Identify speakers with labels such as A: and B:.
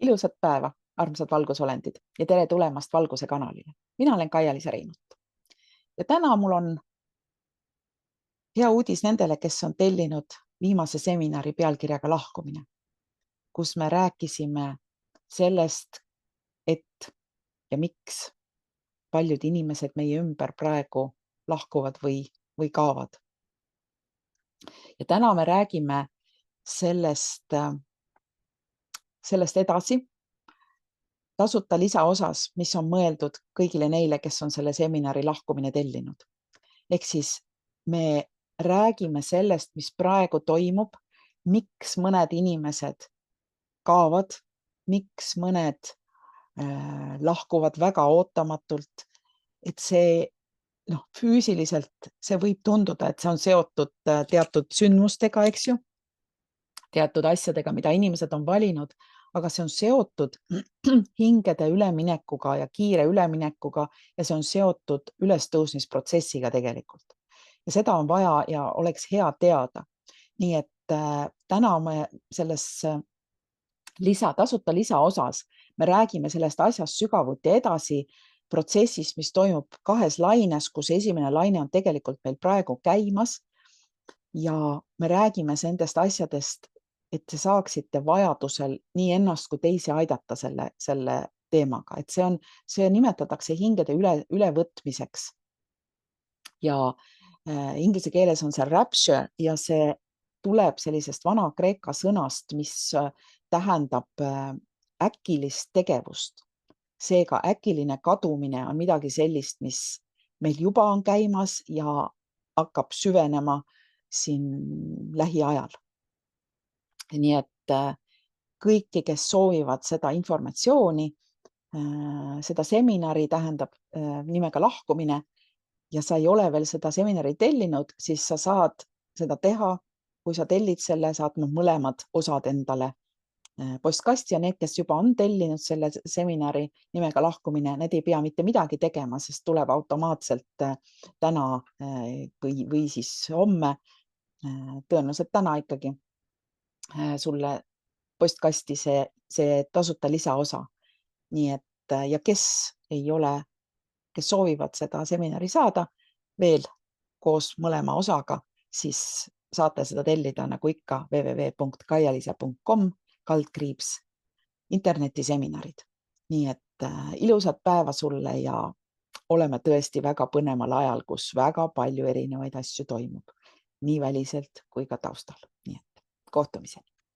A: Ilusat päeva, armsad valgusolendid ja tere tulemast Valguse kanalile. Mina olen Kaia-Liisa Reinut. Ja täna mul on hea uudis nendele, kes on tellinud viimase seminari pealkirjaga Lahkumine, kus me rääkisime sellest, et ja miks paljud inimesed meie ümber praegu lahkuvad või kaovad. Ja täna me räägime sellest edasi tasuta lisaosas, mis on mõeldud kõigile neile, kes on selle seminari Lahkumine tellinud. Ehk siis me räägime sellest, mis praegu toimub, miks mõned inimesed kaovad, miks mõned lahkuvad väga ootamatult, et see füüsiliselt see võib tunduda, et see on seotud teatud sündmustega, eks ju, teatud asjadega, mida inimesed on valinud, aga see on seotud hingede üleminekuga ja kiire üleminekuga ja see on seotud ülestõusmisprotsessiga tegelikult. Ja seda on vaja ja oleks hea teada. Nii et täna me selles tasuta lisaosas me räägime sellest asjast sügavuti edasi protsessist, mis toimub kahes laines, kus esimene laine on tegelikult meil praegu käimas ja me räägime nendest asjadest, et te saaksite vajadusel nii ennast kui teisi aidata selle teemaga, et see nimetatakse hingede ülevõtmiseks. Ja inglise keeles on see rapture ja see tuleb sellisest vana-kreeka sõnast, mis tähendab äkilist tegevust. Seega äkiline kadumine on midagi sellist, mis meil juba on käimas ja hakkab süvenema siin lähiajal. Nii et kõiki, kes soovivad seda informatsiooni, seda seminari tähendab nimega Lahkumine ja sa ei ole veel seda seminari tellinud, siis sa saad seda teha. Kui sa tellid selle, saad mõlemad osad endale postkasti ja need, kes juba on tellinud selle seminari nimega Lahkumine, need ei pea mitte midagi tegema, sest tuleb automaatselt täna või siis homme, tõenäoliselt täna ikkagi, sulle postkasti see tasuta lisaosa. Nii et ja kes soovivad seda seminari saada veel koos mõlema osaga, siis saate seda tellida nagu ikka www.kaialisa.com/internetiseminarid. Nii et ilusat päeva sulle ja oleme tõesti väga põneval ajal, kus väga palju erinevaid asju toimub, nii väliselt kui ka taustal. Nii et kohtumiseni.